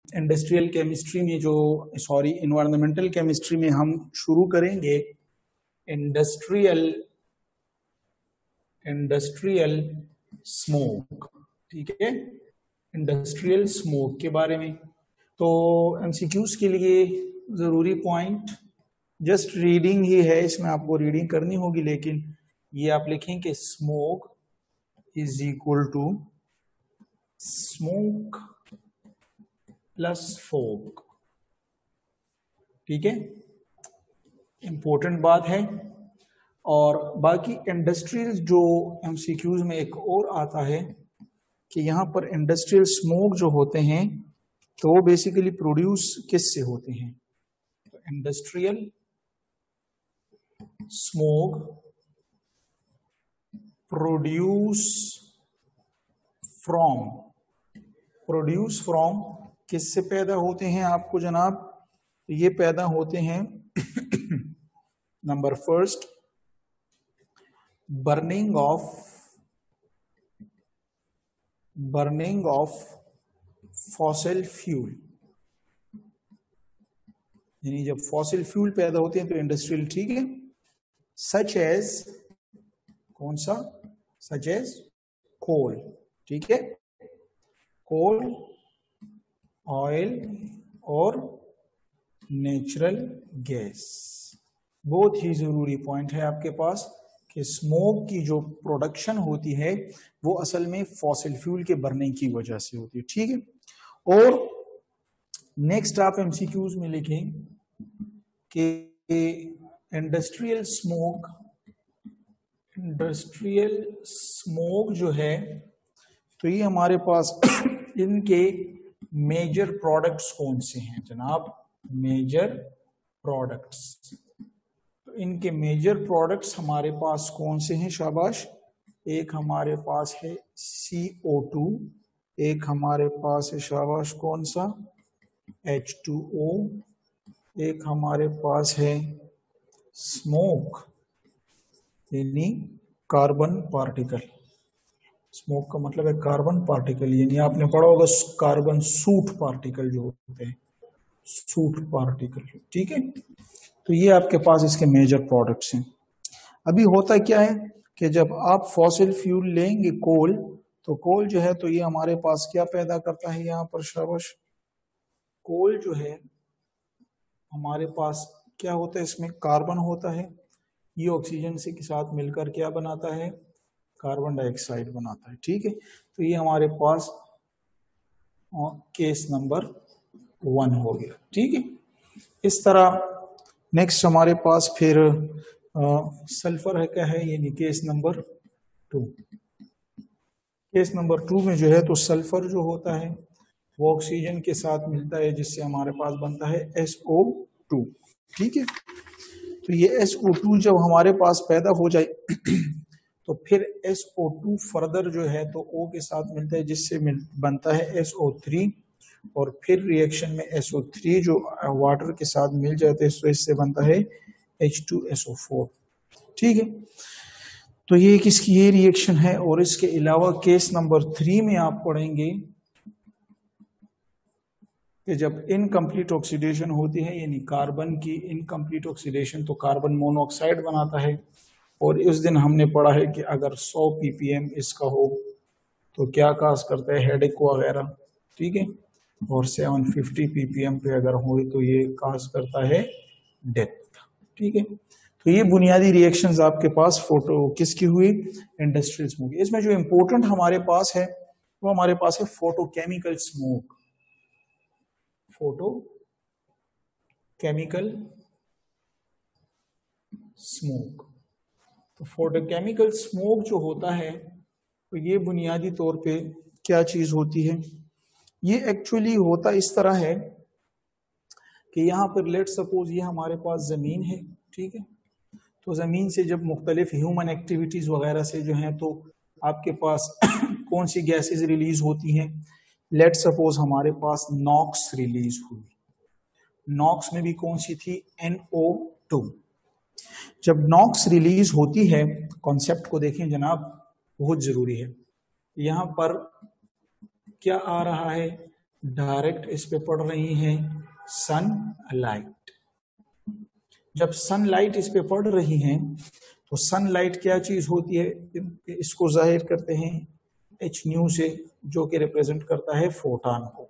Industrial chemistry में environmental chemistry में हम शुरू करेंगे इंडस्ट्रियल स्मोक। ठीक है, इंडस्ट्रियल स्मोक के बारे में। तो एमसीक्यूज के लिए जरूरी पॉइंट जस्ट रीडिंग ही है, इसमें आपको रीडिंग करनी होगी, लेकिन ये आप लिखें कि smoke is equal to smoke plus fog. ठीक है, इंपॉर्टेंट बात है। और बाकी इंडस्ट्रियल जो एमसीक्यूज में एक और आता है कि यहां पर इंडस्ट्रियल स्मोक जो होते हैं तो वो बेसिकली प्रोड्यूस किस से होते हैं। तो इंडस्ट्रियल स्मोक प्रोड्यूस फ्रॉम किससे पैदा होते हैं आपको जनाब? ये पैदा होते हैं number first, burning of fossil fuel. यानी जब फॉसिल फ्यूल पैदा होते हैं तो इंडस्ट्रियल। ठीक है, सच एज कौन सा? Such as coal. ठीक है, कोल, ऑयल और नेचुरल गैस। बहुत ही जरूरी पॉइंट है आपके पास कि स्मोक की जो प्रोडक्शन होती है वो असल में फॉसिल फ्यूल के बर्निंग की वजह से होती है। ठीक है, और नेक्स्ट आप एमसीक्यूज में लिखें कि इंडस्ट्रियल स्मोक जो है तो ये हमारे पास इनके मेजर प्रोडक्ट्स कौन से हैं जनाब? Major products. तो इनके मेजर प्रोडक्ट्स हमारे पास कौन से हैं? शाबाश। एक हमारे पास है CO2, एक हमारे पास है शाबाश कौन सा? H2O, एक हमारे पास है स्मोक यानी कार्बन पार्टिकल। स्मोक का मतलब है कार्बन पार्टिकल, यानी आपने पढ़ा होगा कार्बन सूट पार्टिकल जो होते हैं, सूट पार्टिकल। ठीक है, तो ये आपके पास इसके मेजर प्रोडक्ट्स हैं। अभी होता क्या है कि जब आप फॉसिल फ्यूल लेंगे कोल, तो कोल जो है तो ये हमारे पास क्या पैदा करता है यहाँ पर? शाबाश, कोल जो है हमारे पास क्या होता है? इसमें कार्बन होता है, ये ऑक्सीजन से के साथ मिलकर क्या बनाता है? कार्बन डाइऑक्साइड बनाता है। ठीक है, तो ये हमारे पास केस नंबर 1 हो गया। ठीक है, इस तरह नेक्स्ट हमारे पास फिर सल्फर है, क्या है? यानी केस नंबर 2। केस नंबर 2 में जो है तो सल्फर जो होता है वो ऑक्सीजन के साथ मिलता है, जिससे हमारे पास बनता है SO2। ठीक है, तो ये SO2 जब हमारे पास पैदा हो जाए तो फिर SO2 फर्दर जो है तो O के साथ मिलता है, जिससे बनता है SO3, और फिर रिएक्शन में SO3 जो वाटर के साथ मिल जाते हैं तो इससे बनता है H2SO4। ठीक है, तो ये किसकी ये रिएक्शन है। और इसके अलावा केस नंबर 3 में आप पढ़ेंगे कि जब इनकम्प्लीट ऑक्सीडेशन होती है, यानी कार्बन की इनकम्प्लीट ऑक्सीडेशन, तो कार्बन मोनोऑक्साइड बनाता है। और इस दिन हमने पढ़ा है कि अगर 100 ppm इसका हो तो क्या काज करता है? हेडेक वगैरह। ठीक है, और 750 ppm पे अगर हो तो ये काज करता है डेथ। ठीक है, तो ये बुनियादी रिएक्शंस आपके पास फोटो किसकी हुई? Industrial smoke. इसमें जो इंपॉर्टेंट हमारे पास है वो हमारे पास है फोटोकेमिकल स्मोक। Photochemical smoke. तो फोटोकेमिकल स्मोक जो होता है तो ये बुनियादी तौर पे क्या चीज होती है? ये एक्चुअली होता इस तरह है कि यहाँ पर लेट सपोज ये हमारे पास जमीन है। ठीक है, तो जमीन से जब मुख्तलिफ ह्यूमन एक्टिविटीज वगैरह से जो है तो आपके पास कौन सी गैसेस रिलीज होती हैं? लेट सपोज हमारे पास नॉक्स रिलीज हुई। नॉक्स में भी कौन सी थी? NO2। जब नॉक्स रिलीज होती है, कॉन्सेप्ट को देखें जनाब, बहुत जरूरी है। यहां पर क्या आ रहा है डायरेक्ट इस पे पड़ रही है सनलाइट। जब सनलाइट इस पे पड़ रही है तो सनलाइट क्या चीज होती है, इसको जाहिर करते हैं एच न्यू से, जो कि रिप्रेजेंट करता है फोटॉन को,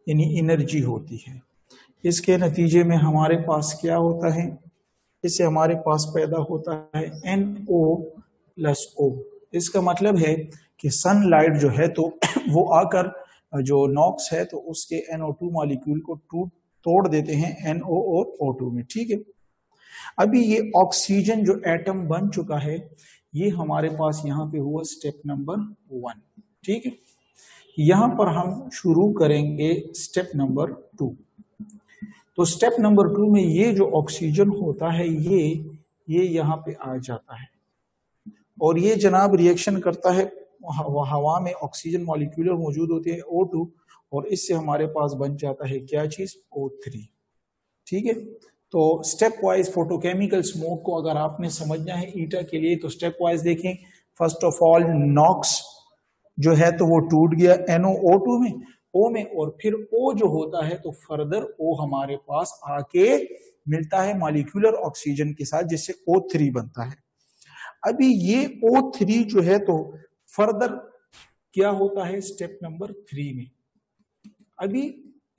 यानी एनर्जी होती है। इसके नतीजे में हमारे पास क्या होता है, इससे हमारे पास पैदा होता है NO+O। इसका मतलब है कि सनलाइट जो है तो वो आकर जो नॉक्स है तो उसके NO2 मॉलिक्यूल को तोड़ देते हैं NO और O2 में, ठीक है। अभी ये ऑक्सीजन जो एटम बन चुका है, ये हमारे पास यहाँ पे हुआ स्टेप नंबर 1, ठीक है। यहां पर हम शुरू करेंगे स्टेप नंबर 2। तो स्टेप नंबर 2 में ये जो ऑक्सीजन होता है ये यहाँ पे आ जाता है और ये जनाब रिएक्शन करता है, हवा में ऑक्सीजन मॉलिक्यूलर मौजूद होती है O2 और इससे हमारे पास बन जाता है क्या चीज, O3, ठीक है। तो स्टेप वाइज फोटोकेमिकल स्मोक को अगर आपने समझना है ईटा के लिए तो स्टेप वाइज देखें। फर्स्ट ऑफ ऑल नॉक्स जो है तो वो टूट गया NO2 में, O में, और फिर O जो होता है तो फर्दर O हमारे पास आके मिलता है मॉलिक्यूलर ऑक्सीजन के साथ, जिससे O3 बनता है। अभी ये O3 जो है तो फर्दर क्या होता है स्टेप नंबर 3 में। अभी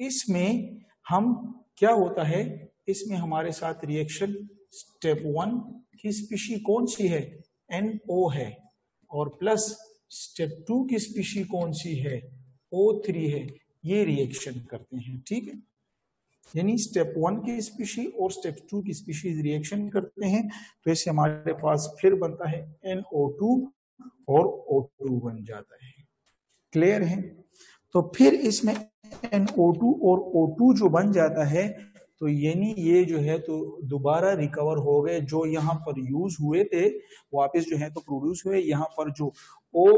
इसमें हम क्या होता है, इसमें हमारे साथ रिएक्शन स्टेप 1 की स्पीशी कौन सी है, NO है, और प्लस स्टेप 2 की स्पीशी कौन सी है, O3 है, ये रिएक्शन करते हैं, ठीक है। यानी स्टेप 1 की स्पीशी और स्टेप 2 की स्पीशीज रिएक्शन करते हैं तो इससे हमारे पास फिर बनता है NO2 और O2 बन जाता है, क्लियर है। तो फिर इसमें NO2 और O2 जो बन जाता है तो यानी ये जो है तो दोबारा रिकवर हो गए, जो यहाँ पर यूज हुए थे वापस जो है तो प्रोड्यूस हुए, यहाँ पर जो O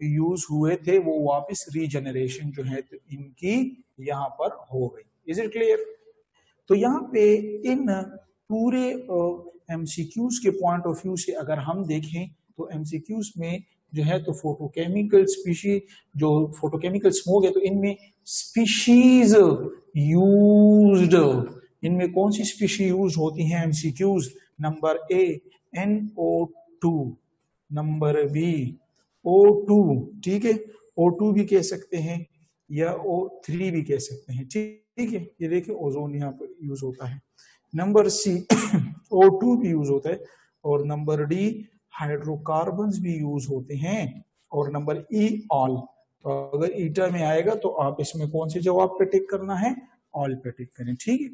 यूज हुए थे वो वापस रीजनरेशन जो है तो इनकी यहाँ पर हो गई। Is it clear. तो यहाँ पे इन पूरे MCQs के पॉइंट ऑफ व्यू से अगर हम देखें तो MCQs में जो है तो फोटोकेमिकल स्पीशी, जो फोटोकेमिकल स्मोक है तो इनमें स्पीशीज यूज्ड, इनमें कौन सी स्पीशी यूज होती हैं MCQs, number A NO2, number B O2, ठीक है, O2 भी कह सकते हैं या O3 भी कह सकते हैं, ठीक है। ये देखिए ओजोन यहाँ पर यूज होता है, नंबर C O2 भी यूज होता है, और नंबर D हाइड्रोकार्बन्स भी यूज होते हैं, और नंबर E ऑल। तो अगर ईटा में आएगा तो आप इसमें कौन से जवाब पे टिक करना है, ऑल पे टिक करें, ठीक है।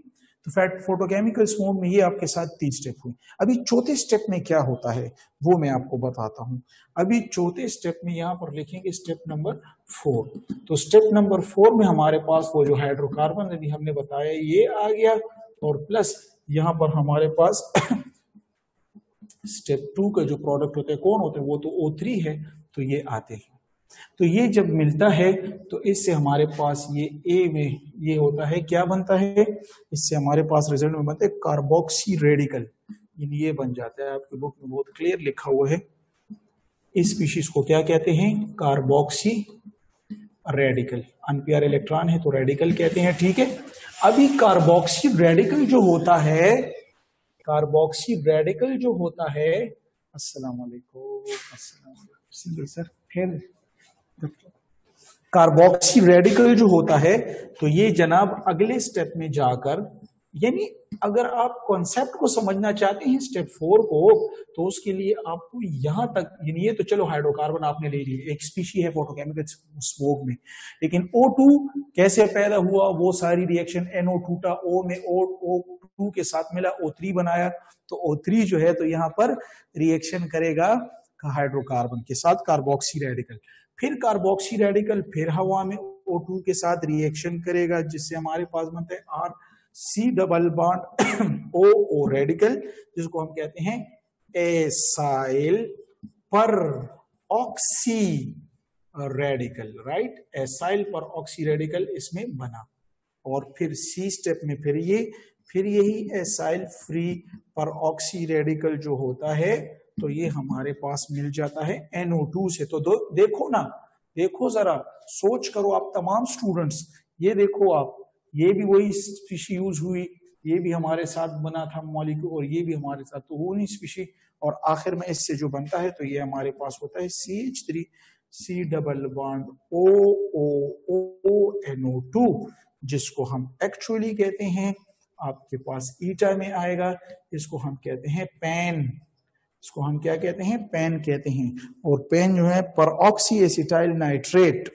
तो फोटोकेमिकल स्मोक में ये आपके साथ 3 स्टेप हुए। अभी चौथे स्टेप में क्या होता है वो मैं आपको बताता हूं। अभी चौथे स्टेप में यहाँ पर लिखेंगे स्टेप नंबर 4। तो स्टेप नंबर 4 में हमारे पास वो जो हाइड्रोकार्बन अभी हमने बताया ये आ गया, और प्लस यहाँ पर हमारे पास स्टेप 2 का जो प्रोडक्ट होता है कौन होता है, वो तो O3 है, तो ये आते हैं। तो ये जब मिलता है तो इससे हमारे पास ये A में ये होता है, क्या बनता है, इससे हमारे पास रिजल्ट में बनता है कार्बोक्सी रेडिकल, ये बन जाता है। आपकी बुक में बहुत क्लियर लिखा हुआ है, इस स्पीशीज को क्या कहते हैं, कार्बोक्सी रेडिकल। अनपेयर इलेक्ट्रॉन है तो रेडिकल कहते हैं, ठीक है। अभी कार्बोक्सी रेडिकल जो होता है, कार्बोक्सी रेडिकल जो होता है, अस्सलाम वालेकुम सर, फिर कार्बोक्सी रेडिकल जो होता है तो ये जनाब अगले स्टेप में जाकर, यानी अगर आप कॉन्सेप्ट को समझना चाहते हैं स्टेप 4 को, तो उसके लिए आपको यहां तक, यानी ये तो चलो हाइड्रोकार्बन आपने ले ली, एक स्पीशी है फोटोकेमिकल स्मोक में, लेकिन O2 कैसे पैदा हुआ, वो सारी रिएक्शन NO टूटा, O में O2 के साथ मिला, O3 बनाया, तो O3 जो है तो यहाँ पर रिएक्शन करेगा हाइड्रोकार्बन के साथ कार्बोक्सी रेडिकल, फिर कार्बोक्सी रेडिकल फिर हवा में O2 के साथ रिएक्शन करेगा, जिससे हमारे पास बनता है RC double bond OO radical, जिसको हम कहते हैं एसाइल पर ऑक्सी रेडिकल, राइट, एसाइल पर ऑक्सी रेडिकल इसमें बना। और फिर C स्टेप में फिर यही एसाइल फ्री पर ऑक्सी रेडिकल जो होता है तो ये हमारे पास मिल जाता है NO2 से। तो देखो ना, देखो जरा सोच करो आप तमाम स्टूडेंट्स ये देखो आप, ये भी वही स्पीशी यूज हुई, ये भी हमारे साथ बना था मॉलिक्यूल और ये भी हमारे साथ, तो वो नहीं स्पीशी, और आखिर में इससे जो बनता है तो ये हमारे पास होता है CH3 C double bond OONO2, जिसको हम एक्चुअली कहते हैं, आपके पास ईटा में आएगा, इसको हम कहते हैं पैन, इसको हम क्या कहते हैं, पैन कहते हैं। और पैन जो है परऑक्सी acetyl nitrate,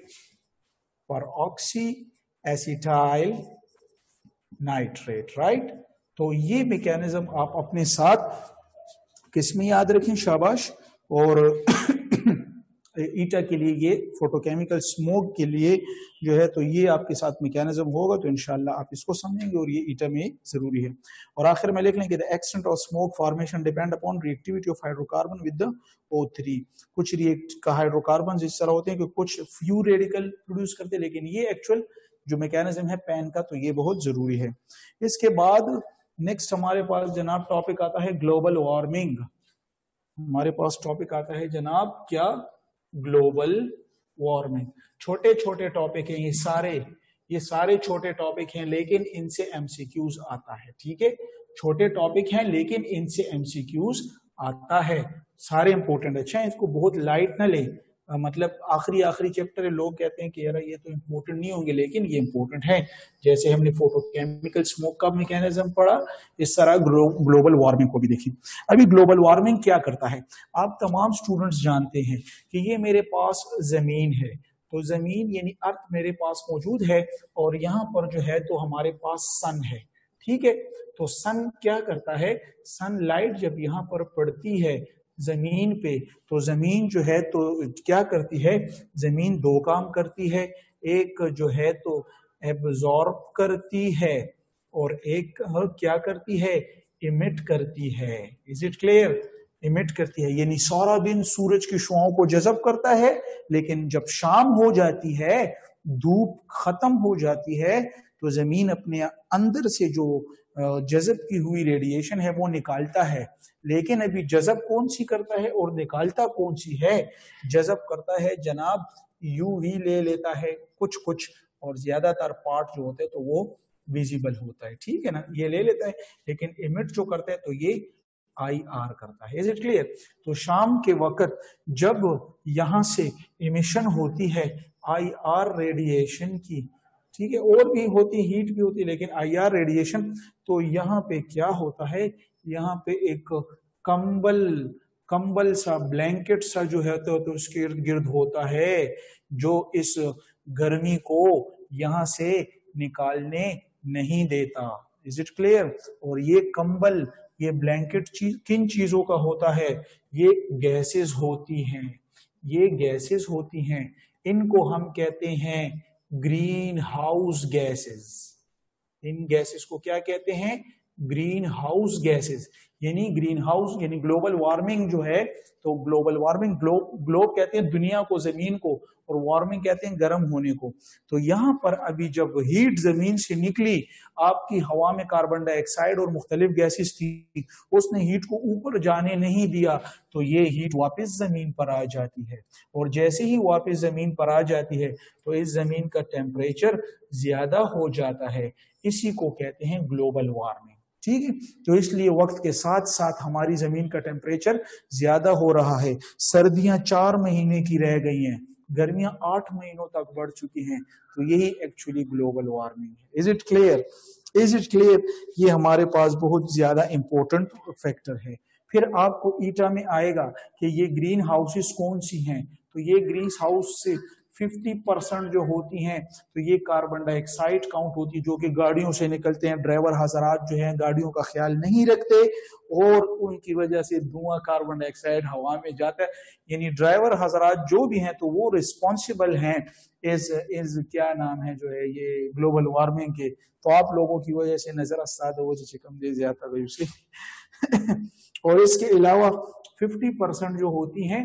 परऑक्सी acetyl nitrate, right. तो ये मैकेनिज्म आप अपने साथ किसमें याद रखें, शाबाश। और ईटा के लिए ये फोटोकेमिकल स्मोक के लिए जो है, तो ये आपके साथ मैकेनिज्म होगा, तो इंशाल्लाह आप इसको समझेंगे, और ये ईटा में जरूरी है। और आखिर में लिख लें कि the extent of smoke formation depend upon reactivity of hydrocarbon with the O3। कुछ रिएक्ट का हाइड्रोकार्बन इस तरह होते हैं कि कुछ फ्यू रेडिकल प्रोड्यूस करते हैं, लेकिन ये एक्चुअल जो मैकेनिज्म है पैन का, तो ये बहुत जरूरी है। इसके बाद नेक्स्ट हमारे पास जनाब टॉपिक आता है ग्लोबल वार्मिंग। हमारे पास टॉपिक आता है जनाब क्या, ग्लोबल वार्मिंग। छोटे छोटे टॉपिक हैं ये सारे छोटे टॉपिक हैं, लेकिन इनसे एमसीक्यूज आता है, ठीक है। छोटे टॉपिक हैं लेकिन इनसे एमसीक्यूज आता है, सारे इंपॉर्टेंट। अच्छा, इसको बहुत लाइट ना ले, मतलब आखिरी चैप्टर है, लोग कहते हैं कि यार ये तो इम्पोर्टेंट नहीं होंगे, लेकिन ये इम्पोर्टेंट है। जैसे हमने फोटोकेमिकल स्मोक का मैकेनिज्म पढ़ा, इस तरह ग्लोबल वार्मिंग को भी देखिए। अभी ग्लोबल वार्मिंग क्या करता है, आप तमाम स्टूडेंट्स जानते हैं कि ये मेरे पास जमीन है, तो जमीन यानी अर्थ मेरे पास मौजूद है, और यहाँ पर जो है तो हमारे पास सन है, ठीक है। तो सन क्या करता है, सनलाइट जब यहाँ पर पड़ती है जमीन पे, तो जमीन जो है तो क्या करती है, जमीन दो काम करती है, एक जो है तो एब्जॉर्ब करती है, और एक क्या करती है, इमिट करती है। इज इट क्लियर, इमिट करती है, यानी सारा दिन सूरज की शुआओं को जज़ब करता है, लेकिन जब शाम हो जाती है, धूप खत्म हो जाती है, तो जमीन अपने अंदर से जो जज़ब की हुई रेडिएशन है वो निकालता है। लेकिन अभी जज़ब कौन सी करता है और निकालता कौन सी है, जज़ब करता है जनाब यूवी ले लेता है कुछ कुछ, और ज्यादातर पार्ट जो होते हैं तो वो विजिबल होता है, ठीक है ना, ये ले लेता है। लेकिन इमिट जो करता है तो ये IR करता है। Is it clear. तो शाम के वक्त जब यहां से इमिशन होती है IR रेडिएशन की, ठीक है, और भी होती, हीट भी होती है, लेकिन IR रेडिएशन, तो यहाँ पे क्या होता है, यहाँ पे एक कंबल सा, ब्लैंकेट सा जो है तो उसके इर्द गिर्द होता है, जो इस गर्मी को यहाँ से निकालने नहीं देता। Is it clear. और ये कंबल, ये ब्लैंकेट किन चीजों का होता है, ये गैसेस होती हैं, ये गैसेस होती हैं, इनको हम कहते हैं ग्रीन हाउस गैसेस। इन गैसेस को क्या कहते हैं, ग्रीन हाउस गैसेस। यानी ग्रीन हाउस यानी ग्लोबल वार्मिंग जो है, तो ग्लोबल वार्मिंग, ग्लोब कहते हैं दुनिया को, जमीन को, और वार्मिंग कहते हैं गर्म होने को। तो यहाँ पर अभी जब हीट जमीन से निकली, आपकी हवा में कार्बन डाइऑक्साइड और मुख्तलिफ गैसेस थी, उसने हीट को ऊपर जाने नहीं दिया, तो ये हीट वापस जमीन पर आ जाती है, और जैसे ही वापस जमीन पर आ जाती है तो इस जमीन का टेम्परेचर ज्यादा हो जाता है। इसी को कहते हैं ग्लोबल वार्मिंग, ठीक है। तो इसलिए वक्त के साथ साथ हमारी जमीन का टेम्परेचर ज्यादा हो रहा है। सर्दियां 4 महीने की रह गई हैं, गर्मियां 8 महीनों तक बढ़ चुकी हैं, तो यही एक्चुअली ग्लोबल वार्मिंग है। Is it clear, is it clear. ये हमारे पास बहुत ज्यादा इंपॉर्टेंट फैक्टर है। फिर आपको ईटा में आएगा कि ये ग्रीन हाउसेस कौन सी हैं, तो ये ग्रीन हाउस से 50% जो होती हैं, तो ये कार्बन डाइऑक्साइड काउंट होती है, जो कि गाड़ियों से निकलते हैं। ड्राइवर हजरात जो हैं गाड़ियों का ख्याल नहीं रखते, और उनकी वजह से धुआं कार्बन डाइऑक्साइड हवा में जाता है। यानी ड्राइवर हजरात जो भी हैं, तो वो रिस्पॉन्सिबल हैं इस क्या नाम है जो है ये ग्लोबल वार्मिंग के। तो आप लोगों की वजह से नजर अस्ताद हो जैसे कम दे जाता है उसे और इसके अलावा 50% जो होती हैं,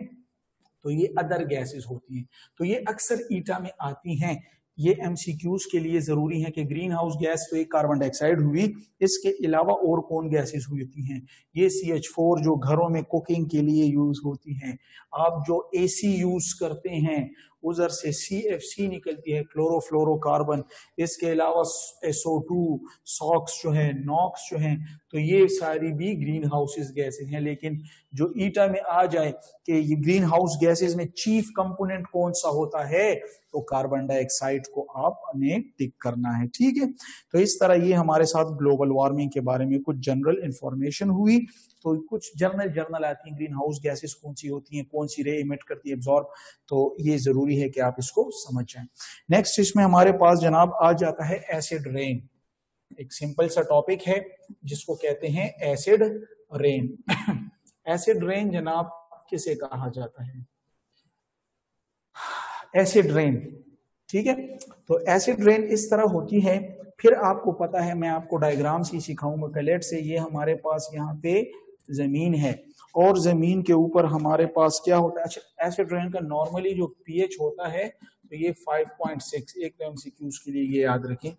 तो ये अदर गैसेस होती हैं, तो ये अक्सर ईटा में आती हैं। ये एमसीक्यूज के लिए जरूरी है कि ग्रीन हाउस गैस तो एक कार्बन डाइऑक्साइड हुई, इसके अलावा और कौन गैसेस होती हैं, ये CH4 जो घरों में कुकिंग के लिए यूज होती हैं। आप जो AC यूज करते हैं उधर से CFC निकलती है, क्लोरोफ्लोरोकार्बन, इसके अलावा SO2, SOx जो है, NOx जो है, तो ये सारी भी ग्रीन हाउसेस गैसेज हैं। लेकिन जो ईटा में आ जाए कि ये ग्रीन हाउस गैसेज में चीफ कंपोनेंट कौन सा होता है, तो कार्बन डाइऑक्साइड को आपने टिक करना है, ठीक है। तो इस तरह ये हमारे साथ ग्लोबल वार्मिंग के बारे में कुछ जनरल इंफॉर्मेशन हुई। तो कुछ जर्नल आती हैं, ग्रीन हाउस गैसेस कौन सी होती हैं, कौन सी रे इमिट करती है, एब्जॉर्ब, तो ये जरूरी है कि आप इसको समझ जाएं। नेक्स्ट इसमें हमारे पास जनाब आ जाता है एसिड रेन। एक सिंपल सा टॉपिक है जिसको कहते हैं एसिड रेन। एसिड रेन जनाब किसे कहा जाता है? एसिड रेन, ठीक है। तो एसिड रेन इस तरह होती है, फिर आपको पता है, मैं आपको डायग्राम से सिखाऊंगा। कलेट से ये हमारे पास यहाँ पे जमीन है और जमीन के ऊपर हमारे पास क्या होता है। अच्छा, एसिड रेन का नॉर्मली जो pH होता है तो ये 5.6, एक तो MCQs के लिए ये याद रखें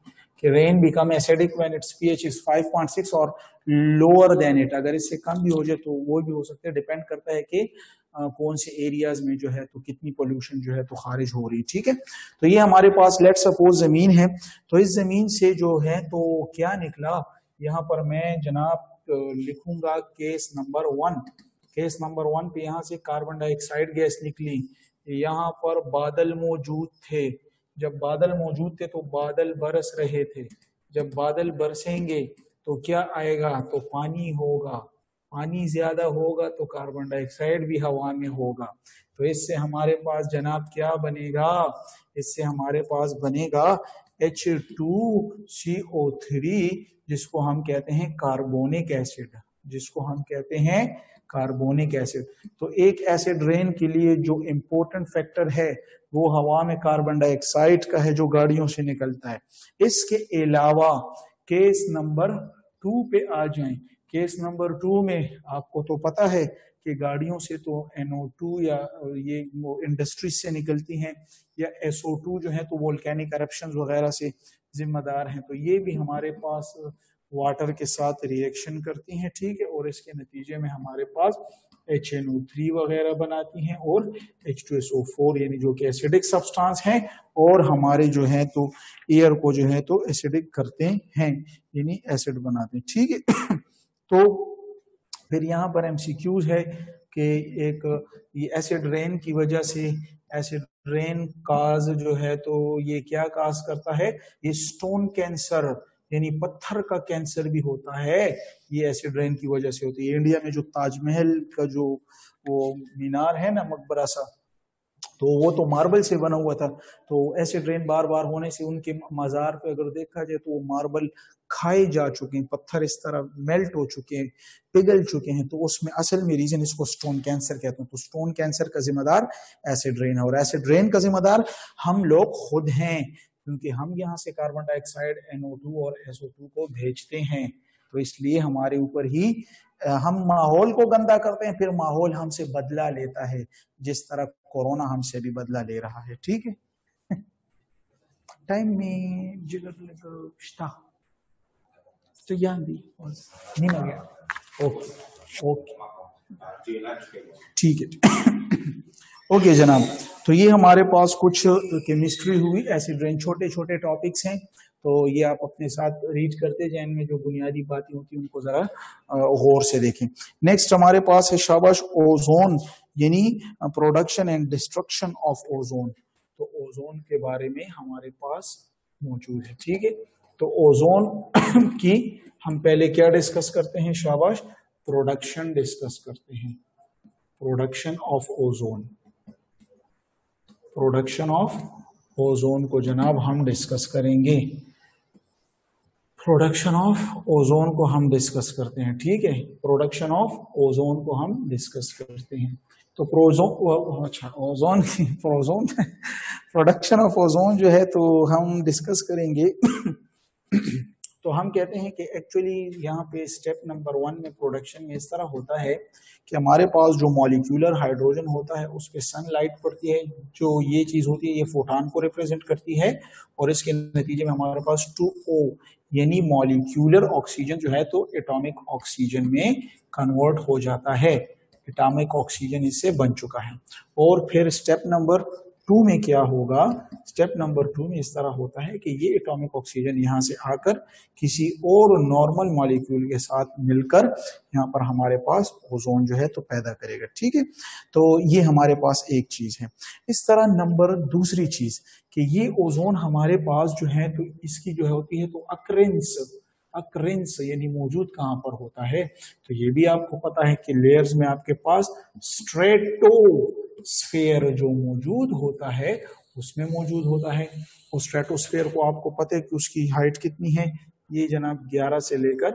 कि rain become acidic when it's pH is 5.6 और लोअर देन इट। अगर इससे कम भी हो जाए तो वो भी हो सकता है, डिपेंड करता है कि कौन से एरियाज में जो है तो कितनी पोल्यूशन जो है तो खारिज हो रही है, ठीक है। तो ये हमारे पास लेट सपोज जमीन है, तो इस जमीन से जो है तो क्या निकला, यहाँ पर मैं जनाब लिखूंगा केस नंबर 1। केस नंबर 1 पे यहाँ से कार्बन डाइऑक्साइड गैस निकली, यहाँ पर बादल मौजूद थे, जब बादल मौजूद थे तो बादल बरस रहे थे, जब बादल बरसेंगे तो क्या आएगा, तो पानी होगा, पानी ज्यादा होगा तो कार्बन डाइऑक्साइड भी हवा में होगा। तो इससे हमारे पास जनाब क्या बनेगा, इससे हमारे पास बनेगा H2CO3, जिसको हम कहते हैं कार्बोनिक एसिड, जिसको हम कहते हैं कार्बोनिक एसिड। तो एक एसिड रेन के लिए जो इंपॉर्टेंट फैक्टर है वो हवा में कार्बन डाइऑक्साइड का है जो गाड़ियों से निकलता है। इसके अलावा केस नंबर 2 पे आ जाएं। केस नंबर 2 में आपको तो पता है कि गाड़ियों से तो NO2 या ये इंडस्ट्रीज से निकलती हैं, या SO2 जो है तो वोल्केनिक eruptions वगैरह से जिम्मेदार हैं। तो ये भी हमारे पास वाटर के साथ रिएक्शन करती हैं, ठीक है, और इसके नतीजे में हमारे पास HNO3 वगैरह बनाती हैं और H2SO4, यानी जो कि एसिडिक सब्सटेंस हैं और हमारे जो है तो एयर को जो है तो एसिडिक करते हैं, यानी एसिड बनाते हैं, ठीक है। तो फिर यहाँ पर MCQs है कि एक ये एसिड रेन की वजह से, एसिड रेन काज जो है तो ये क्या काज करता है, ये स्टोन कैंसर यानी पत्थर का कैंसर भी होता है, ये एसिड रेन की वजह से होती है। इंडिया में जो ताजमहल का जो वो मीनार है ना, मकबरा सा, तो वो तो मार्बल से बना हुआ था। तो एसिड रेन बार बार होने से उनके मज़ार पे अगर देखा जाए तो वो मार्बल खाए जा चुके हैं, पत्थर इस तरह मेल्ट हो चुके हैं, पिघल चुके हैं। तो उसमें असल में रीजन इसको स्टोन कैंसर कहते हैं। तो स्टोन कैंसर का जिम्मेदार एसिड रेन है, और एसिड रेन का जिम्मेदार हम लोग खुद हैं, क्योंकि हम यहाँ से कार्बन डाइऑक्साइड NO2 और SO2 को भेजते हैं। तो इसलिए हमारे ऊपर ही हम माहौल को गंदा करते हैं, फिर माहौल हमसे बदला लेता है, जिस तरह कोरोना हमसे भी बदला ले रहा है, ठीक है। टाइम में जिगर तो याद भी नहीं आ गया, ओके ओके ठीक है। ओके जनाब, तो ये हमारे पास कुछ केमिस्ट्री हुई, एसिड रेन, छोटे छोटे टॉपिक्स हैं, तो ये आप अपने साथ रीड करते जाएं, इनमें जो बुनियादी बातें होती हैं उनको जरा गौर से देखें। नेक्स्ट हमारे पास है शाबाश ओजोन, यानी production and destruction of ozone. तो ओजोन के बारे में हमारे पास मौजूद है, ठीक है। तो ओजोन की हम पहले क्या डिस्कस करते हैं, शाबाश, प्रोडक्शन डिस्कस करते हैं, production of ozone. Production of ozone को जनाब हम डिस्कस करेंगे, प्रोडक्शन ऑफ ओजोन को हम डिस्कस करते हैं, ठीक है। प्रोडक्शन ऑफ ओजोन को हम डिस्कस करते हैं। तो ओजोन प्रोडक्शन ऑफ ओजोन जो है तो हम डिस्कस करेंगे। तो हम कहते हैं कि एक्चुअली यहाँ पे स्टेप नंबर 1 में प्रोडक्शन में इस तरह होता है कि हमारे पास जो मॉलिक्यूलर हाइड्रोजन होता है उस पर सनलाइट पड़ती है, जो ये चीज होती है ये फोटॉन को रिप्रेजेंट करती है, और इसके नतीजे में हमारे पास 2O यानी मॉलिक्यूलर ऑक्सीजन जो है तो एटॉमिक ऑक्सीजन में कन्वर्ट हो जाता है, एटॉमिक ऑक्सीजन इससे बन चुका है। और फिर स्टेप नंबर 2 में क्या होगा, स्टेप नंबर 2 में इस तरह होता है कि ये एटॉमिक ऑक्सीजन यहाँ से आकर किसी और नॉर्मल मॉलिक्यूल के साथ मिलकर यहाँ पर हमारे पास ओजोन जो है तो पैदा करेगा। ठीक है, तो ये हमारे पास एक चीज है। इस तरह नंबर दूसरी चीज कि ये ओजोन हमारे पास जो है तो इसकी जो है होती है तो अक्रेंस यानी मौजूद कहां पर होता है, तो ये भी आपको पता है कि लेयर्स में आपके पास स्ट्रेटोस्फेयर जो मौजूद होता है उसमें मौजूद होता है। और स्ट्रेटोस्फेयर को आपको पता है कि उसकी हाइट कितनी है, ये जनाब 11 से लेकर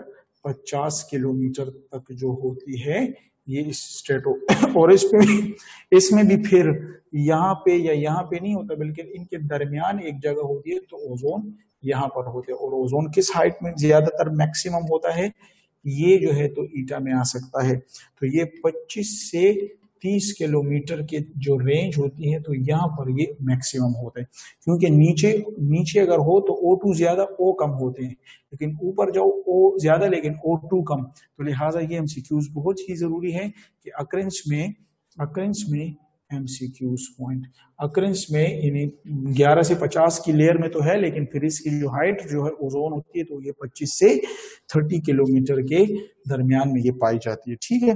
50 किलोमीटर तक जो होती है ये स्ट्रेटो और इसमें भी फिर यहाँ पे या यहाँ पे नहीं होता बल्कि इनके दरमियान एक जगह होती है तो ओजोन यहाँ पर होते हैं। और ओजोन किस हाइट में ज्यादातर मैक्सिमम होता है, ये जो है तो ईटा में आ सकता है। तो ये 25 से 30 किलोमीटर के जो रेंज होती है तो यहाँ पर ये मैक्सिमम होता है, क्योंकि नीचे अगर हो तो O2 ज्यादा O कम होते हैं, लेकिन ऊपर जाओ O ज्यादा लेकिन O2 कम। तो लिहाजा ये एमसीक्यूज बहुत ही जरूरी है कि अक्रेंस में एमसीक्यूज पॉइंट अक्रेंस में यानी 11 से 50 की लेयर में तो है, लेकिन फिर इसकी जो हाइट जो है ओजोन होती है तो ये 25 से 30 किलोमीटर के दरमियान में ये पाई जाती है। ठीक है,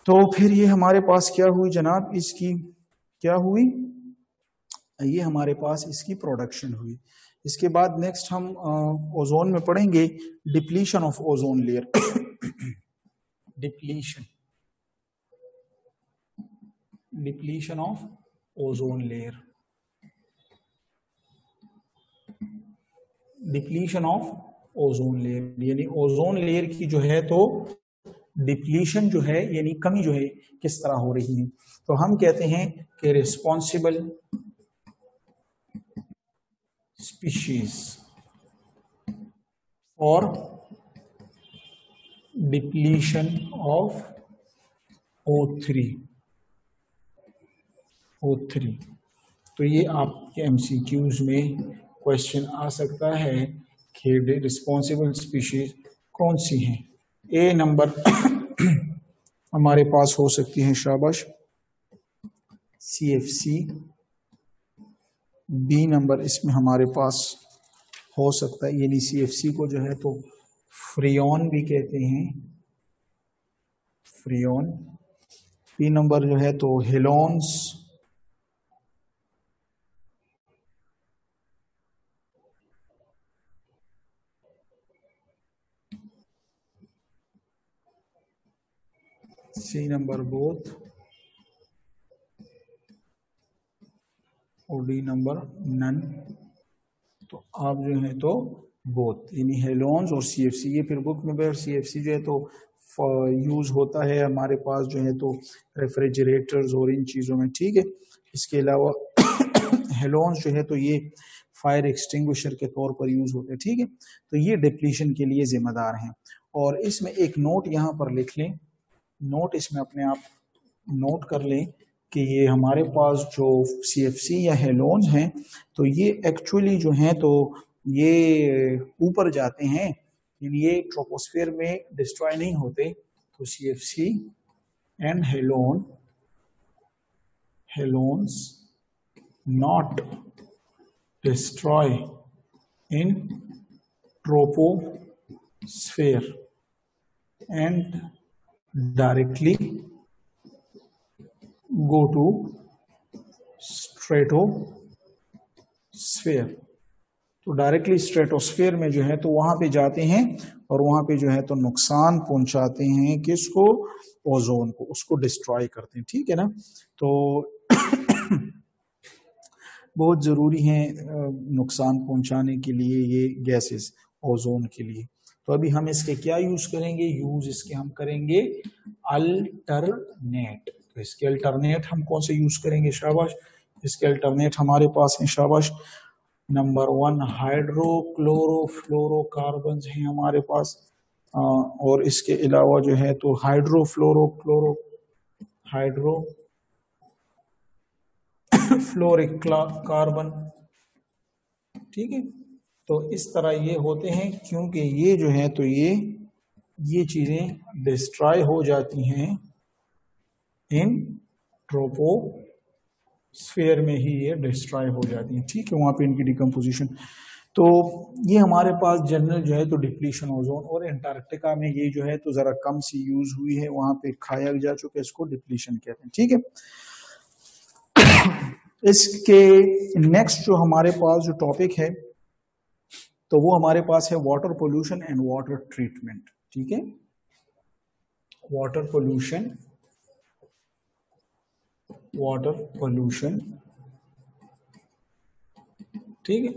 तो फिर ये हमारे पास क्या हुई जनाब, इसकी क्या हुई, ये हमारे पास इसकी प्रोडक्शन हुई। इसके बाद नेक्स्ट हम ओजोन में पढ़ेंगे depletion of ozone layer depletion of ozone layer, depletion of ozone layer यानी ओजोन लेयर की जो है तो डिप्लीशन जो है यानी कमी जो है किस तरह हो रही है। तो हम कहते हैं कि रिस्पॉन्सिबल स्पीशीज और डिप्लीशन ऑफ O3 तो ये आपके एमसीक्यूज में क्वेश्चन आ सकता है कि रिस्पॉन्सिबल स्पीशीज कौन सी हैं। ए नंबर हमारे पास हो सकती है शाबाश CFC, बी नंबर इसमें हमारे पास हो सकता है यानी CFC को जो है तो फ्रियोन भी कहते हैं, फ्रियोन। बी नंबर जो है तो हेलोन्स, सी नंबर बोथ और डी नंबर नन। तो आप जो है तो बोथ यानी हेलोन्स और CFC, ये फिर बुक में CFC जो है तो यूज होता है हमारे पास जो है तो रेफ्रिजरेटर्स और इन चीजों में। ठीक है, इसके अलावा हेलोन्स जो है तो ये फायर एक्सटिंग्विशर के तौर पर यूज होते हैं। ठीक है, तो ये डिप्लीशन के लिए जिम्मेदार हैं। और इसमें एक नोट यहाँ पर लिख लें, नोट इसमें अपने आप नोट कर लें कि ये हमारे पास जो CFC या हेलोन्स हैं तो ये एक्चुअली जो हैं तो ये ऊपर जाते हैं, ये ट्रोपोस्फेयर में डिस्ट्रॉय नहीं होते। तो CFC and halons not destroy in troposphere and directly go to stratosphere। तो डायरेक्टली स्ट्रेटोस्फेयर में जो है तो वहां पे जाते हैं और वहां पे जो है तो नुकसान पहुंचाते हैं किसको, ओजोन को, उसको डिस्ट्रॉय करते हैं। ठीक है ना, तो बहुत जरूरी है नुकसान पहुंचाने के लिए ये गैसेस ओजोन के लिए। तो अभी हम इसके क्या यूज करेंगे, यूज इसके हम करेंगे अल्टरनेट। तो इसके अल्टरनेट हम कौन से यूज करेंगे शाबाश, इसके अल्टरनेट हमारे पास हैं शाबाश नंबर 1 हाइड्रोक्लोरोफ्लोरोकार्बन हैं हमारे पास, और इसके अलावा जो है तो हाइड्रोफ्लोरिक कार्बन। ठीक है, तो इस तरह ये होते हैं क्योंकि ये जो है तो ये चीजें डिस्ट्रॉय हो जाती हैं इन ट्रोपोस्फेयर स्फीयर में ही ये डिस्ट्रॉय हो जाती हैं, ठीक है, वहाँ पे इनकी डिकम्पोजिशन। तो ये हमारे पास जनरल जो है तो डिप्लीशन ओजोन, और अंटार्कटिका में ये जो है तो जरा कम सी यूज हुई है, वहाँ पे खाया जा चुका है, इसको डिप्लीशन कहते हैं, ठीक है। इसके नेक्स्ट जो हमारे पास जो टॉपिक है तो वो हमारे पास है water pollution and water treatment, ठीक है। वाटर पोल्यूशन, वाटर पोल्यूशन, ठीक है,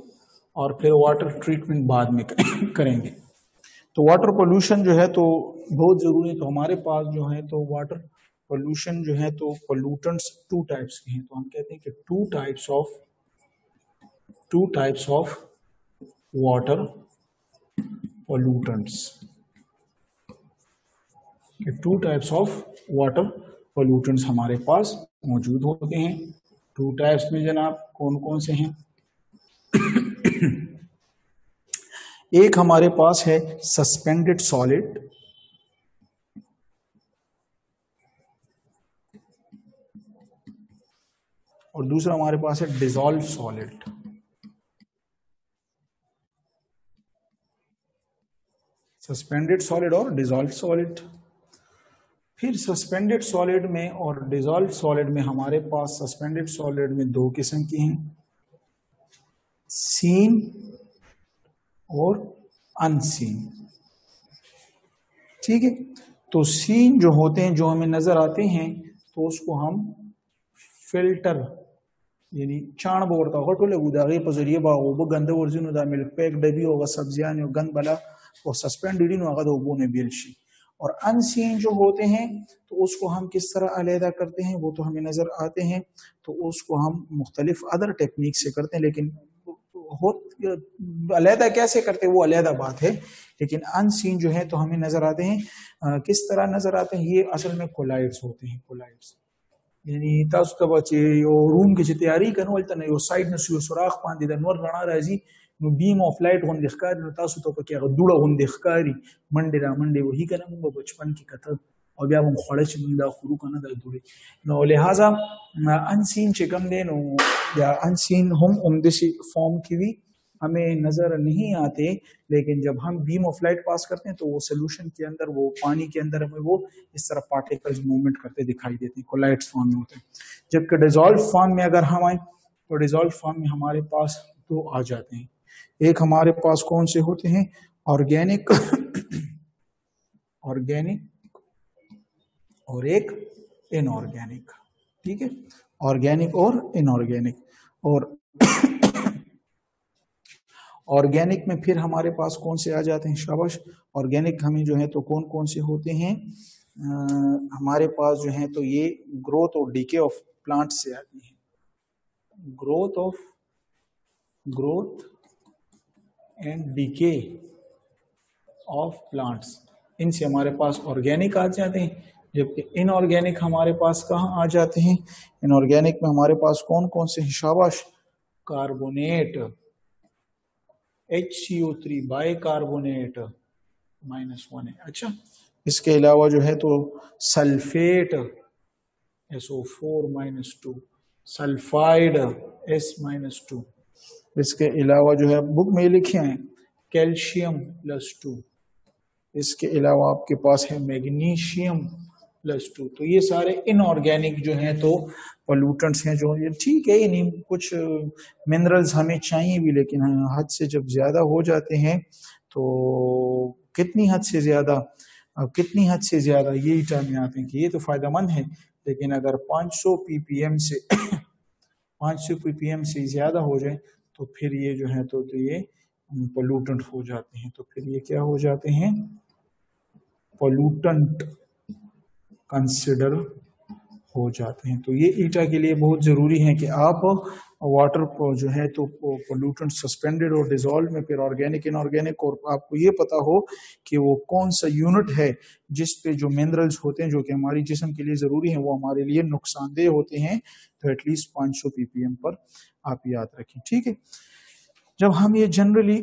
और फिर वाटर ट्रीटमेंट बाद में करेंगे। तो वाटर पोल्यूशन जो है तो बहुत जरूरी है। तो हमारे पास जो है तो वाटर पोल्यूशन जो है तो पोल्यूटेंट्स टू टाइप्स के हैं, तो हम कहते हैं कि two types of water pollutants, two types of water pollutants हमारे पास मौजूद होते हैं। टू टाइप्स में जनाब कौन कौन से हैं? एक हमारे पास है सस्पेंडेड सॉलिड, और दूसरा हमारे पास है डिसॉल्व सॉलिड। सस्पेंडेड सॉलिड और डिसॉल्व सॉलिड। फिर सस्पेंडेड सॉलिड में और डिसॉल्व सॉलिड में हमारे पास सस्पेंडेड सॉलिड में दो किस्म की हैं, सीन और अनसीन, ठीक है। तो सीन जो होते हैं, जो हमें नजर आते हैं, तो उसको हम फिल्टर यानी चाण बोलता होगा टोले गुदागे पजरिए बागो ब गंदे वर्जिनो दा मिल्क पैक डबी होगा सब्जियां ने गंद बला और सस्पेंडेड इन होगा तो वो ने बिलशी। और अनसीन जो होते हैं तो उसको हम किस तरह अलहदा करते हैं वो तो हमें नजर आते हैं, तो उसको हम मुख्तलिफ अदर टेक्निक से करते हैं, लेकिन अलहदा कैसे करते हैं वो अलहदा बात है। लेकिन अनसीन जो है तो हमें नजर आते हैं, किस तरह नजर आते हैं, ये असल में कोलाइड्स होते हैं। कोलाइड्स यानी तासु तब चे यो रूम की तैयारी करने वाले तना यो साइड न यो सुराख पांदी द नूर रना राजी नो बीम ऑफ लाइट होन दिखकारी न तासु तो पके दुड़ा होन दिखकारी मंडे वही करना मुंबा बचपन की कथा और ब्या हम खोड़े चिंदा खुरू करना द दुड़े नो लिहाजा अनसीन चिकम दे नो या अनसीन हम उम्दसी फॉर्म की भी हमें नजर नहीं आते, लेकिन जब हम बीम ऑफ लाइट पास करते हैं तो वो सोल्यूशन के अंदर, वो पानी के अंदर हमें वो इस तरह पार्टिकल्स मूवमेंट करते दिखाई देते हैं, कोलाइड्स फॉर्म में होते हैं। जबकि डिसॉल्व फॉर्म में अगर हम आए तो डिसॉल्व फॉर्म में हमारे पास दो आ जाते हैं। एक हमारे पास कौन से होते हैं, ऑर्गेनिक और एक इनऑर्गेनिक, ठीक है, ऑर्गेनिक और इनऑर्गेनिक। और ऑर्गेनिक में फिर हमारे पास कौन से आ जाते हैं, शाबाश। ऑर्गेनिक हमें जो है तो कौन कौन से होते हैं, हमारे पास जो है तो ये ग्रोथ और डीके ऑफ प्लांट से आती है, growth and DK of plants, इनसे हमारे पास ऑर्गेनिक आ जाते हैं। जबकि इनऑर्गेनिक हमारे पास कहाँ आ जाते हैं, इनऑर्गेनिक में हमारे पास कौन कौन से हैं, शाबाश। कार्बोनेट, HCO3 बाइकार्बोनेट -1 है। अच्छा, इसके अलावा जो है तो सल्फेट SO4 -2, सल्फाइड S-2, इसके अलावा जो है बुक में लिखे हैं कैल्शियम +2, इसके अलावा आपके पास है मैग्नीशियम +2। तो ये सारे इनऑर्गेनिक जो हैं तो पोल्यूटेंट्स हैं, जो ये ठीक है, नहीं कुछ मिनरल्स हमें चाहिए भी, लेकिन हद से जब ज्यादा हो जाते हैं तो कितनी हद से ज्यादा ये ईटा में आते हैं कि ये तो फायदेमंद है, लेकिन अगर 500 ppm से ज्यादा हो जाए तो फिर ये जो है तो ये पोल्यूटेंट हो जाते हैं। तो फिर ये क्या हो जाते हैं, पोल्यूटेंट कंसिडर हो जाते हैं। तो ये ईटा के लिए बहुत जरूरी है कि आप वाटर जो है तो पोल्यूटेंट सस्पेंडेड और डिसॉल्व में, फिर ऑर्गेनिक इनऑर्गेनिक, और आपको ये पता हो कि वो कौन सा यूनिट है जिस पे जो मिनरल्स होते हैं जो कि हमारी जिस्म के लिए जरूरी है वो हमारे लिए नुकसानदेह होते हैं, तो एटलीस्ट 500 ppm पर आप याद रखें, ठीक है। जब हम ये जनरली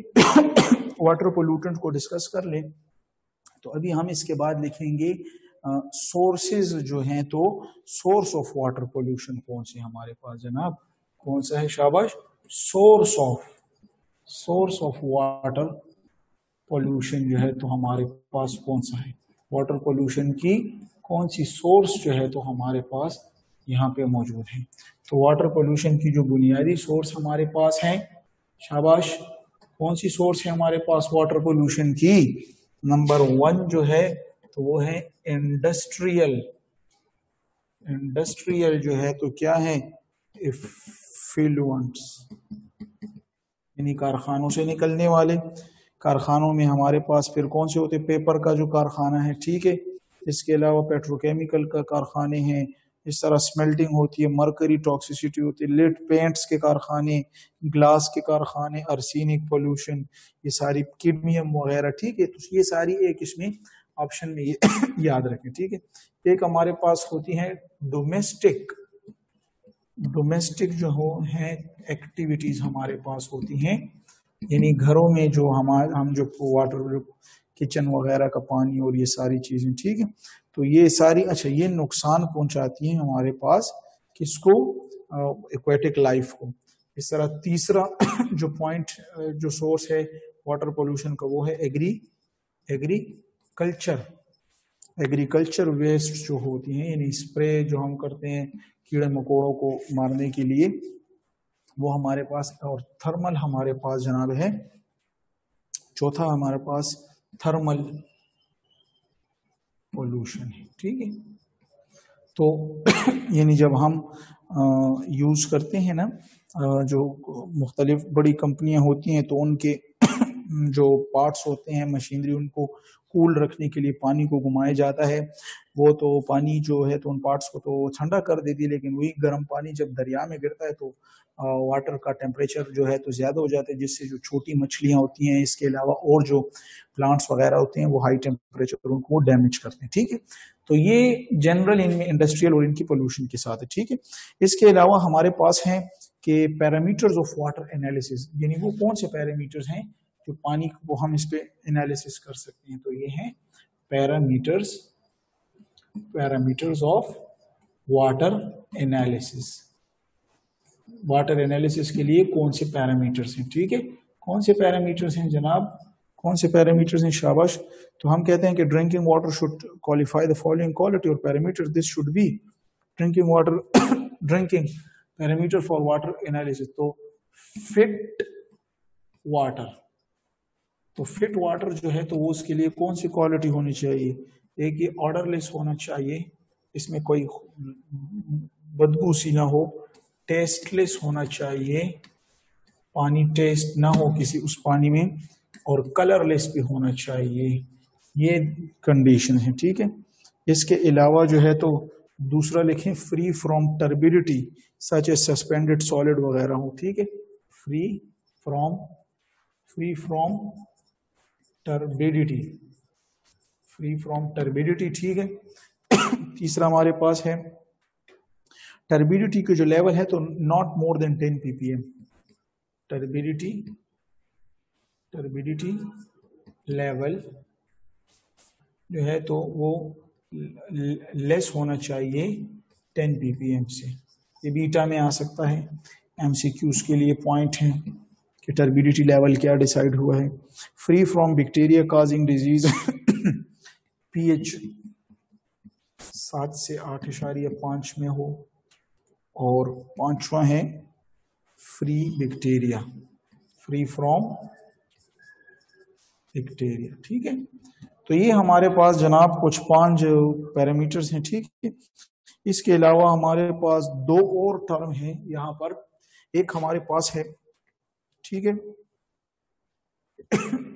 वाटर पोल्यूटेंट को डिस्कस कर लें तो अभी हम इसके बाद लिखेंगे सोर्सेज जो हैं, तो सोर्स ऑफ वाटर पोल्यूशन कौन से हमारे पास जनाब, कौन सा है शाबाश, सोर्स ऑफ वाटर पोल्यूशन जो है तो हमारे पास कौन सा है, वाटर पोल्यूशन की कौन सी सोर्स जो है तो हमारे पास यहाँ पे मौजूद है। तो वाटर पोल्यूशन की जो बुनियादी सोर्स हमारे पास है, शाबाश, कौन सी सोर्स है हमारे पास वाटर पोल्यूशन की, नंबर 1 जो है तो वो है इंडस्ट्रियल जो है तो क्या है, इफ्लुएंट्स, यानी कारखानों से निकलने वाले। कारखानों में हमारे पास फिर कौन से होते, पेपर का जो कारखाना है, ठीक है, इसके अलावा पेट्रोकेमिकल का कारखाने हैं, इस तरह स्मेल्टिंग होती है, मरकरी टॉक्सिसिटी होती है, लिड पेंट्स के कारखाने, ग्लास के कारखाने, आर्सेनिक पोल्यूशन, ये सारी कैडमियम वगैरह, ठीक है। तो ये सारी एक इसमें ऑप्शन में ये याद रखें, ठीक है। एक हमारे पास होती है डोमेस्टिक जो हो है एक्टिविटीज हमारे पास होती हैं, यानी घरों में जो हम जो वाटर, किचन वगैरह का पानी और ये सारी चीजें, ठीक है। तो ये सारी, अच्छा, ये नुकसान पहुंचाती हैं हमारे पास किसको, एक्वेटिक लाइफ को। इस तरह तीसरा जो पॉइंट, जो सोर्स है वाटर पोल्यूशन का, वो है एग्रीकल्चर वेस्ट जो होती हैं, यानी स्प्रे जो हम करते हैं कीड़े मकोड़ों को मारने के लिए, वो हमारे पास। और थर्मल हमारे पास जनाब है चौथा, हमारे पास थर्मल पोल्यूशन है, ठीक है। तो यानी जब हम यूज करते हैं ना, जो मुख्तलिफ बड़ी कंपनियां होती हैं, तो उनके जो पार्ट्स होते हैं, मशीनरी, उनको कूल रखने के लिए पानी को घुमाया जाता है। वो तो पानी जो है तो उन पार्ट्स को तो ठंडा कर देती है, लेकिन वही गर्म पानी जब दरिया में गिरता है तो वाटर का टेम्परेचर जो है तो ज़्यादा हो जाता है, जिससे जो छोटी मछलियाँ होती हैं, इसके अलावा और जो प्लांट्स वगैरह होते हैं, वो हाई टेम्परेचर उनको डैमेज करते हैं, ठीक है। तो ये जनरल इनमें इंडस्ट्रियल और इनकी पोल्यूशन के साथ है, ठीक है। इसके अलावा हमारे पास हैं कि पैरामीटर्स ऑफ वाटर एनालिसिस, यानी वो कौन से पैरामीटर्स हैं जो पानी को हम इस पे एनालिसिस कर सकते हैं। तो ये हैं parameters of water analysis. Water analysis के लिए कौन से पैरामीटर्स हैं, ठीक है, कौन से पैरामीटर्स हैं जनाब, कौन से पैरामीटर्स हैं, शाबाश। तो हम कहते हैं कि drinking water should qualify the following quality और parameter, this should be drinking parameter for water analysis. तो फिट वाटर जो है तो वो उसके लिए कौन सी क्वालिटी होनी चाहिए, एक ये ऑर्डरलेस होना चाहिए, इसमें कोई बदबू सी ना हो, टेस्टलेस होना चाहिए, पानी टेस्ट ना हो किसी उस पानी में, और कलरलेस भी होना चाहिए, ये कंडीशन है, ठीक है। इसके अलावा जो है तो दूसरा लिखें, free from turbidity such A suspended solid वगैरह हो, ठीक है, फ्री फ्रॉम टर्बिडिटी, ठीक है। तीसरा हमारे पास है टर्बिडिटी के जो लेवल है तो not more than 10 ppm, turbidity level जो है तो वो लेस होना चाहिए 10 ppm से। ये बीटा में आ सकता है, MCQs के लिए पॉइंट है कि टर्बिडिटी लेवल क्या डिसाइड हुआ है। Free from bacteria causing disease pH 7 से 8.5 में हो, और पांचवा है फ्री फ्रॉम बैक्टीरिया, ठीक है। तो ये हमारे पास जनाब कुछ 5 पैरामीटर्स हैं, ठीक है। इसके अलावा हमारे पास 2 और टर्म हैं यहाँ पर, एक हमारे पास है, ठीक है,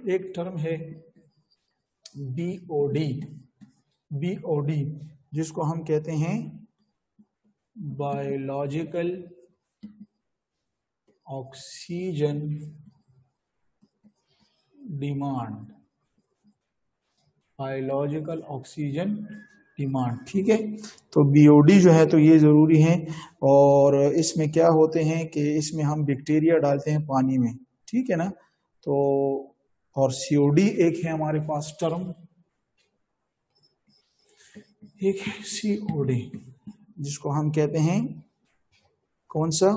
एक टर्म है BOD, जिसको हम कहते हैं बायोलॉजिकल ऑक्सीजन डिमांड, ठीक है। तो BOD जो है तो ये जरूरी है, और इसमें क्या होते हैं कि इसमें हम बैक्टीरिया डालते हैं पानी में, ठीक है ना। तो और COD एक है हमारे पास टर्म, एक है COD जिसको हम कहते हैं कौन सा,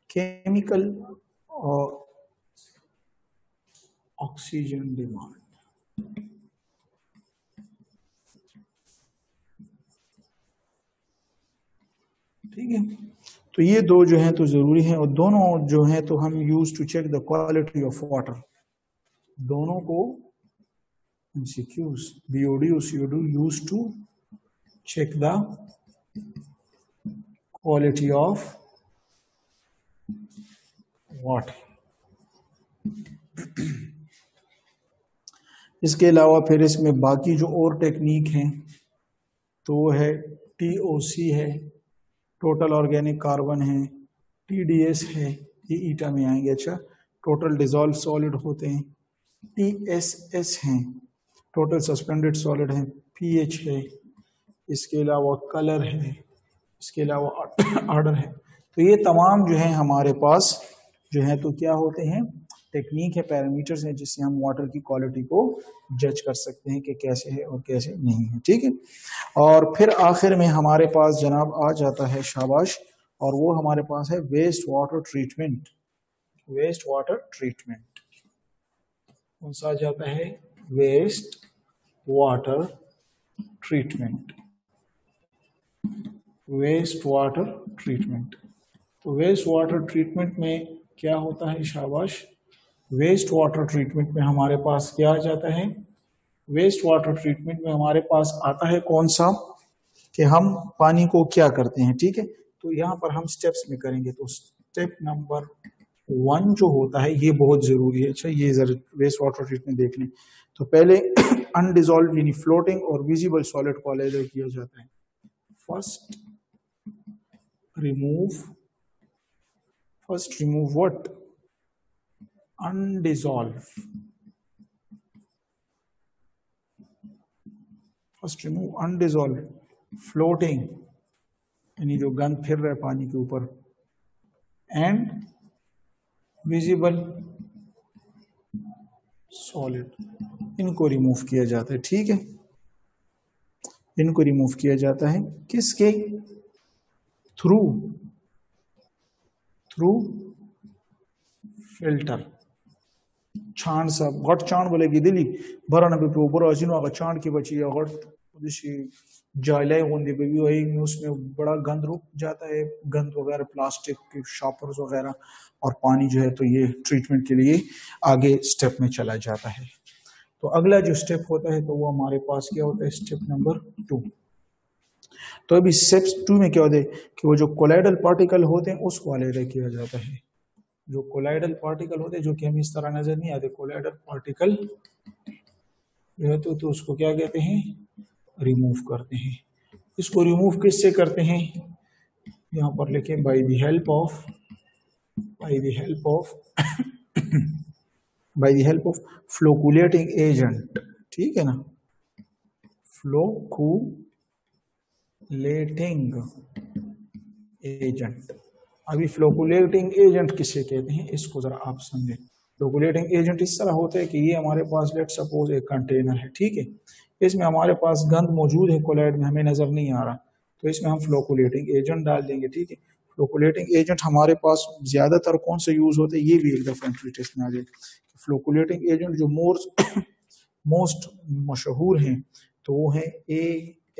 केमिकल और ऑक्सीजन डिमांड। ठीक है, तो ये दो जो है तो जरूरी है, और दोनों जो है तो हम use to check the quality of water. दोनों को MCQs BOD और COD use to check the quality of water. इसके अलावा फिर इसमें बाकी जो और टेक्निक हैं तो वो है TOC है, टोटल ऑर्गेनिक कार्बन है, TDS है, ये ईटा में आएंगे। अच्छा, टोटल डिजॉल्व सॉलिड होते हैं, TSS हैं, टोटल सस्पेंडेड सॉलिड है, pH है, इसके अलावा कलर है, इसके अलावा ऑर्डर है। तो ये तमाम जो है हमारे पास जो है तो क्या होते हैं, टेक्निक है, पैरामीटर्स हैं जिससे हम वाटर की क्वालिटी को जज कर सकते हैं कि कैसे है और कैसे नहीं है। ठीक है, और फिर आखिर में हमारे पास जनाब आ जाता है शाबाश, और वो हमारे पास है waste water treatment. Waste water treatment कौन सा आ जाता है, waste water treatment. Waste water treatment, तो वेस्ट वाटर ट्रीटमेंट में क्या होता है शाबाश, वेस्ट वाटर ट्रीटमेंट में हमारे पास क्या आ जाता है, वेस्ट वाटर ट्रीटमेंट में हमारे पास आता है कौन सा, कि हम पानी को क्या करते हैं। ठीक है, तो यहाँ पर हम स्टेप्स में करेंगे, तो स्टेप नंबर 1 जो होता है ये बहुत जरूरी है। अच्छा, ये जरा वेस्ट वाटर ट्रीटमेंट देख लें। तो पहले अनडिजॉल्व यानी फ्लोटिंग और विजिबल सॉलिड को अलग किया जाता है। First remove what, undissolved. First remove undissolved, floating यानी जो गंद फिर रहा है पानी के ऊपर, एंड विजिबल सॉलिड, इनको रिमूव किया जाता है। ठीक है, इनको रिमूव किया जाता है किसके थ्रू फिल्टर, छान सा गट छान बोलेगी दिली भरा ना पे ऊपर अजीनो आगा छान की बची या गट दिशी जाले होंगे पे भी वही उसमें बड़ा गंद रुक जाता है, गंद वगैरह प्लास्टिक के शॉपर्स वगैरह, और पानी जो है तो ये ट्रीटमेंट के लिए आगे स्टेप में चला जाता है। तो अगला जो स्टेप होता है तो वो हमारे पास क्या होता है, स्टेप नंबर 2। तो अभी स्टेप 2 में क्या होता है कि वो जो कोलाइडल पार्टिकल होते हैं उसको अलग किया जाता है। जो कोलाइडल पार्टिकल होते हैं जो कि हमें इस तरह नजर नहीं आते, कोलाइडल पार्टिकल जो है तो उसको क्या कहते हैं, रिमूव करते हैं। इसको रिमूव किससे करते हैं, यहाँ पर लिखें by the help of फ्लोकुलेटिंग agent. ठीक है ना, फ्लोकुलेटिंग एजेंट। अभी फ्लोकुलेटिंग एजेंट किसे कहते हैं इसको जरा आप समझें। फ्लोकुलेटिंग एजेंट इस तरह होता है कि ये हमारे पास लेट सपोज एक कंटेनर है, ठीक है, इसमें हमारे पास गंद मौजूद है, कोलाइड में हमें नजर नहीं आ रहा, तो इसमें हम फ्लोकुलेटिंग एजेंट डाल देंगे। ठीक है, फ्लोकुलेटिंग एजेंट हमारे पास ज्यादातर कौन से यूज होते हैं, ये भी एक दफा एंट्री टेस्ट में आ जाए। फ्लोकुलेटिंग एजेंट जो मोस्ट मशहूर हैं तो वो है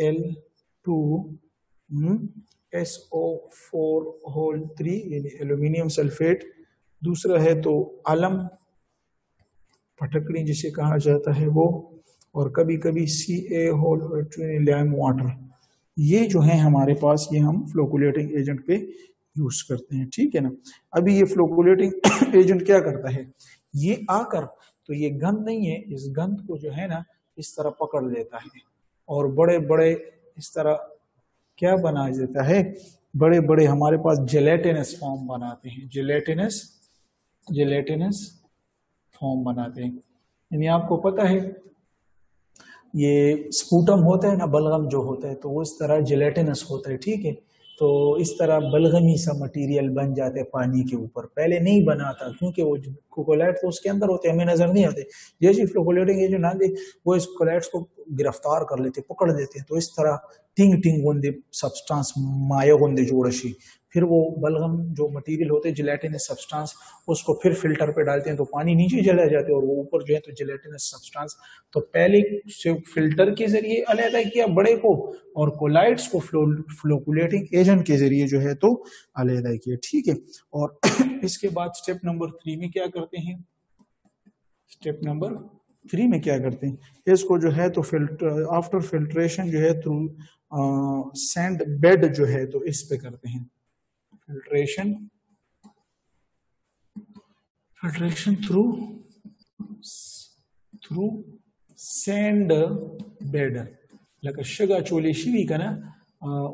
Al2SO4 यानी एल्यूमिनियम सल्फेट। दूसरा है तो अलम फटकड़ी जिसे कहा जाता है वो, और कभी कभी Ca वाटर। ये जो है हमारे पास ये हम फ्लोकुलेटिंग एजेंट पे यूज करते हैं। ठीक है ना, अभी ये फ्लोकुलेटिंग एजेंट क्या करता है, ये आकर तो ये गंद नहीं है, इस गंद को जो है ना इस तरह पकड़ लेता है और बड़े बड़े इस तरह क्या बना देता है, बड़े बड़े हमारे पास जेलेटिनस फॉर्म बनाते हैं, जेलेटिनस फॉर्म बनाते हैं। यानी आपको पता है ये स्पूटम होता है ना, बलगम जो होता है तो वो इस तरह जेलेटिनस होता है। ठीक है, तो इस तरह बलगमी सा मटेरियल बन जाते पानी के ऊपर। पहले नहीं बना था क्योंकि वो कोकोलाइट तो उसके अंदर होते, हमें नजर नहीं आते। जैसे फ्लोकुलेटिंग एजेंट आते वो इस कोकोलाइट्स को गिरफ्तार कर लेते, पकड़ लेते हैं। तो इस तरह टिंग टिंग होंगे सब्सटेंस माया होंगे जोड़शी, फिर वो बलगम जो मटेरियल होते हैं जिलेटिनस सब्सटेंस, उसको फिर फिल्टर पे डालते हैं तो पानी नीचे चला जाते हैं और वो ऊपर जो है तो जिलेटिनस सब्सटेंस। तो पहले से फिल्टर के जरिए अलहदा किया बड़े को, और कोलाइड्स को फ्लोकुलेटिंग एजेंट के जरिए जो है तो अलहदा किया, ठीक है। और इसके बाद स्टेप नंबर 3 में क्या करते हैं, स्टेप नंबर 3 में क्या करते हैं, इसको जो है तो फिल्टर आफ्टर फिल्ट्रेशन जो है थ्रू सैंड बेड जो है तो इस पे करते हैं फिल्ट्रेशन थ्रू सैंड बेड लका शगा चोले शिवी का ना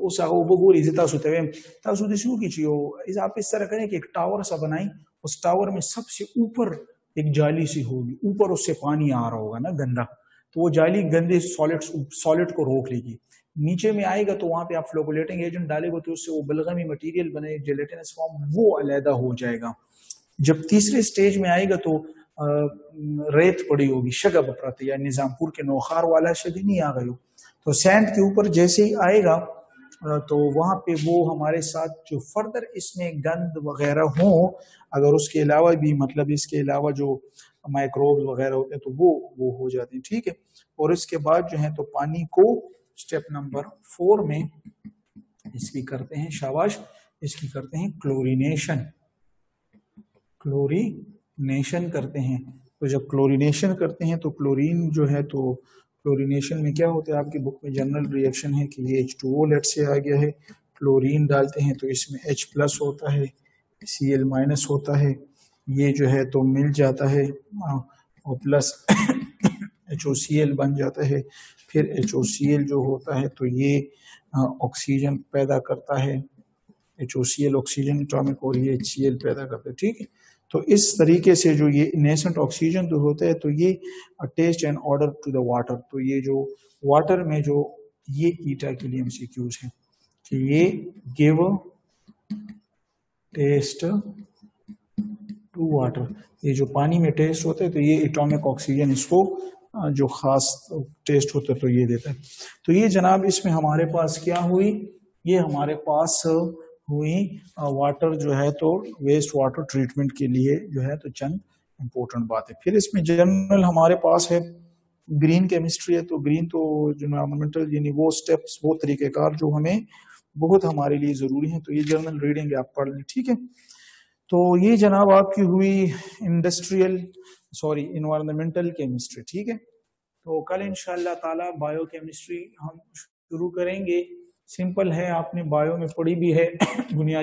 उस आगो बगोरी जिता सुते वे तासु दिसु की चियो इस आप इस तरह करें कि एक टावर सा बनाई, उस टावर में सबसे ऊपर एक जाली सी होगी, ऊपर उससे पानी आ रहा होगा ना गंदा, तो वो जाली गंदे सॉलिड को रोक लेगी। नीचे में आएगा तो वहां पे आप फ्लोकुलेटिंग एजेंट डालेगा तो उससे वो बलगमी मटेरियल बने जेलेटिनस फॉर्म, वो अलहदा हो जाएगा। जब तीसरे स्टेज में आएगा तो रेत पड़ी होगी, शगब प्रति या निजामपुर के नौखार वाला शगी नहीं आ गई हो, तो सैंड के ऊपर जैसे ही आएगा तो वहां पे वो हमारे साथ जो फर्दर इसमें गंद वगैरह हो, अगर उसके अलावा भी मतलब इसके अलावा जो माइक्रोब्स वगैरह होते हैं तो वो हो जाते हैं, ठीक है। और इसके बाद जो है तो पानी को स्टेप नंबर 4 में इसकी करते हैं, शाबाश, इसकी करते हैं क्लोरीनेशन करते हैं। तो जब क्लोरीनेशन करते हैं तो क्लोरीन जो है तो क्लोरीनेशन में क्या होता है, आपकी बुक में जनरल रिएक्शन है कि ये H2O लेट से आ गया है, क्लोरीन डालते हैं तो इसमें H प्लस होता है, Cl माइनस होता है, ये जो है तो मिल जाता है और प्लस HOCl बन जाता है। फिर HOCl जो होता है तो ये ऑक्सीजन पैदा करता है, HOCl ऑक्सीजन एटॉमिक, और ये HCl पैदा करता है, ठीक है। तो इस तरीके से जो ये नेसेंट ऑक्सीजन जो होता है तो ये taste and odour to the water, तो ये जो वाटर में जो ये ईटा के लिए MCQs है कि ये गिव टेस्ट टू वाटर, ये जो पानी में टेस्ट होता है तो ये एटॉमिक ऑक्सीजन इसको जो खास टेस्ट होता है तो ये देता है। तो ये जनाब इसमें हमारे पास क्या हुई, ये हमारे पास हुई वाटर जो है तो वेस्ट वाटर ट्रीटमेंट के लिए जो है तो चंद इंपॉर्टेंट बात है। फिर इसमें जनरल हमारे पास है ग्रीन केमिस्ट्री है, तो ग्रीन तो जो एनवायरमेंटल यानी वो स्टेप्स वो तरीक़ेकार जो हमें बहुत हमारे लिए ज़रूरी हैं, तो ये जर्नल रीडिंग आप पढ़ लें, ठीक है। तो ये जनाब आपकी हुई इन्वायरमेंटल केमिस्ट्री, ठीक है। तो कल इंशाअल्लाह ताला बायो केमिस्ट्री हम शुरू करेंगे। सिंपल है, आपने बायो में पढ़ी भी है बुनियादी